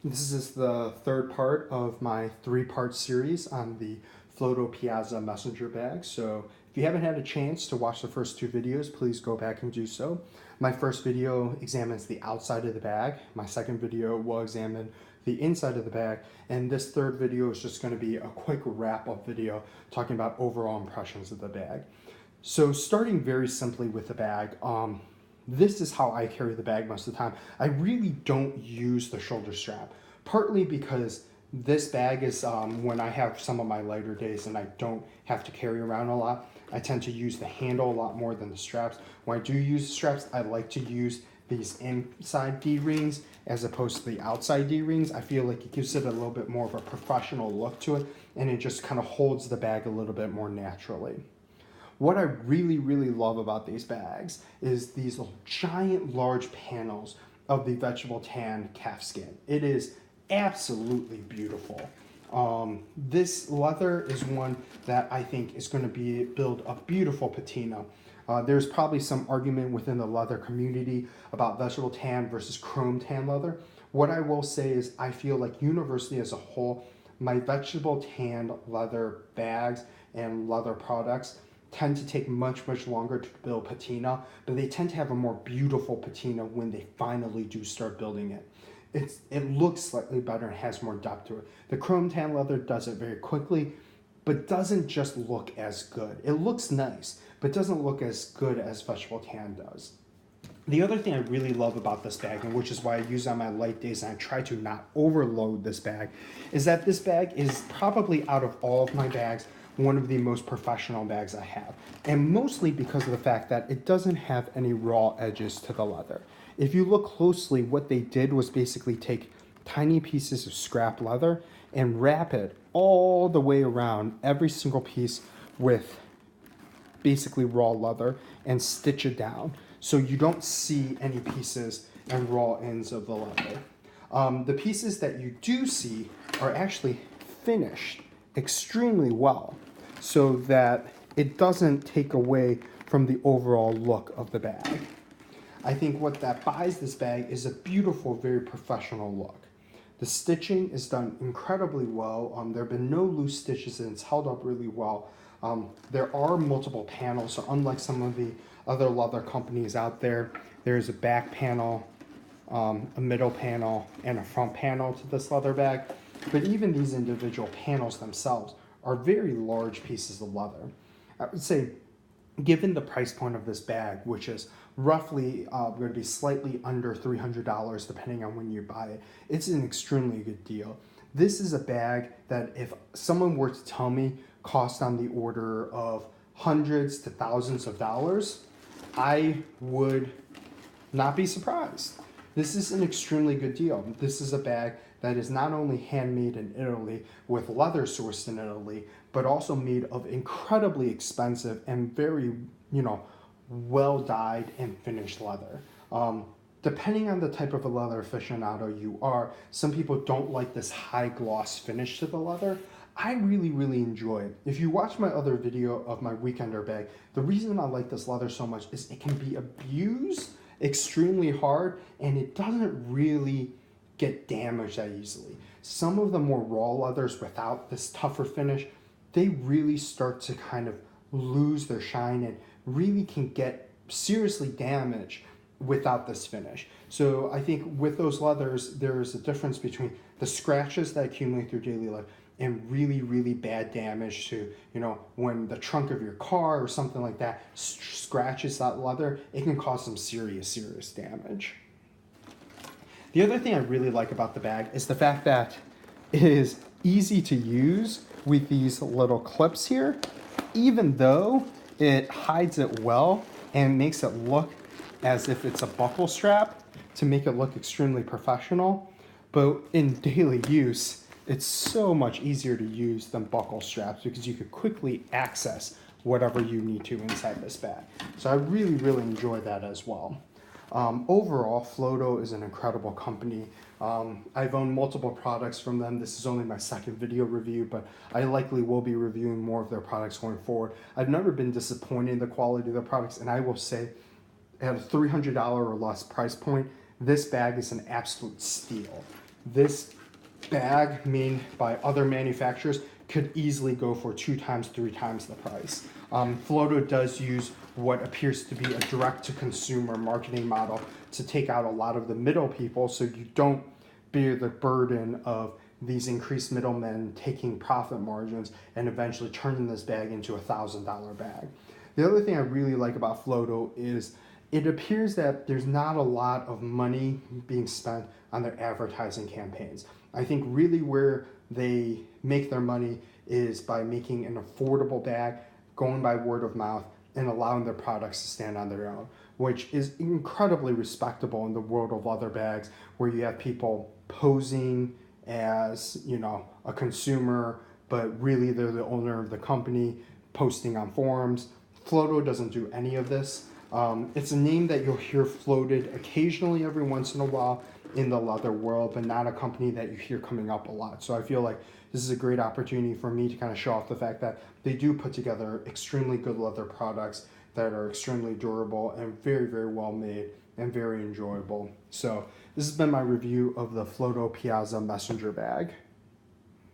This is the third part of my three-part series on the Floto Piazza Messenger Bag. So if you haven't had a chance to watch the first two videos, please go back and do so. My first video examines the outside of the bag. My second video will examine the inside of the bag. And this third video is just going to be a quick wrap-up video talking about overall impressions of the bag. So starting very simply with the bag, this is how I carry the bag most of the time. I really don't use the shoulder strap, partly because this bag is when I have some of my lighter days and I don't have to carry around a lot, I tend to use the handle a lot more than the straps. When I do use the straps, I like to use these inside D-rings as opposed to the outside D-rings. I feel like it gives it a little bit more of a professional look to it, and it just kind of holds the bag a little bit more naturally. What I really, really love about these bags is these giant, large panels of the vegetable tan calfskin. It is absolutely beautiful. This leather is one that I think is going to build a beautiful patina. There's probably some argument within the leather community about vegetable tan versus chrome tan leather. What I will say is I feel like universally as a whole, my vegetable tan leather bags and leather products tend to take much, much longer to build patina, but they tend to have a more beautiful patina when they finally do start building it. It looks slightly better and has more depth to it. The chrome tan leather does it very quickly, but doesn't just look as good. It looks nice, but doesn't look as good as vegetable tan does. The other thing I really love about this bag, and which is why I use it on my light days and I try to not overload this bag, is that this bag is probably out of all of my bags, one of the most professional bags I have. And mostly because of the fact that it doesn't have any raw edges to the leather. If you look closely, what they did was basically take tiny pieces of scrap leather and wrap it all the way around every single piece with basically raw leather and stitch it down so you don't see any pieces and raw ends of the leather. The pieces that you do see are actually finished extremely well so that it doesn't take away from the overall look of the bag. I think what that buys this bag is a beautiful, very professional look. The stitching is done incredibly well. There have been no loose stitches and it's held up really well. There are multiple panels, so unlike some of the other leather companies out there, there's a back panel, a middle panel, and a front panel to this leather bag. But even these individual panels themselves are very large pieces of leather. I would say, given the price point of this bag, which is roughly going to be slightly under $300 depending on when you buy it, it's an extremely good deal. This is a bag that if someone were to tell me cost on the order of hundreds to thousands of dollars, I would not be surprised. This is an extremely good deal. This is a bag that is not only handmade in Italy with leather sourced in Italy, but also made of incredibly expensive and very, well dyed and finished leather. Depending on the type of a leather aficionado you are, some people don't like this high gloss finish to the leather. I really, really enjoy it. If you watch my other video of my weekender bag, the reason I like this leather so much is it can be abused extremely hard and it doesn't really get damaged that easily. Some of the more raw leathers without this tougher finish, they really start to kind of lose their shine and really can get seriously damaged without this finish. So I think with those leathers, there's a difference between the scratches that accumulate through daily life and really, really bad damage to, when the trunk of your car or something like that scratches that leather, it can cause some serious, serious damage. The other thing I really like about the bag is the fact that it is easy to use with these little clips here, even though it hides it well and makes it look as if it's a buckle strap to make it look extremely professional. But in daily use, it's so much easier to use than buckle straps because you could quickly access whatever you need to inside this bag. So I really, really enjoy that as well. Overall, Floto is an incredible company. I've owned multiple products from them. This is only my second video review, but I likely will be reviewing more of their products going forward. I've never been disappointed in the quality of their products, and I will say at a $300 or less price point, this bag is an absolute steal. this bag made by other manufacturers could easily go for 2 times, 3 times the price. Floto does use what appears to be a direct-to-consumer marketing model to take out a lot of the middle people, so you don't bear the burden of these increased middlemen taking profit margins and eventually turning this bag into a $1,000 bag. The other thing I really like about Floto is it appears that there's not a lot of money being spent on their advertising campaigns. I think really where they make their money is by making an affordable bag, going by word of mouth, and allowing their products to stand on their own, which is incredibly respectable in the world of leather bags, where you have people posing as, you know, a consumer, but really they're the owner of the company, posting on forums. Floto doesn't do any of this. It's a name that you'll hear floated occasionally every once in a while in the leather world, but not a company that you hear coming up a lot. So I feel like this is a great opportunity for me to kind of show off the fact that they do put together extremely good leather products that are extremely durable and very, very well made and very enjoyable. So this has been my review of the Floto Piazza Messenger Bag.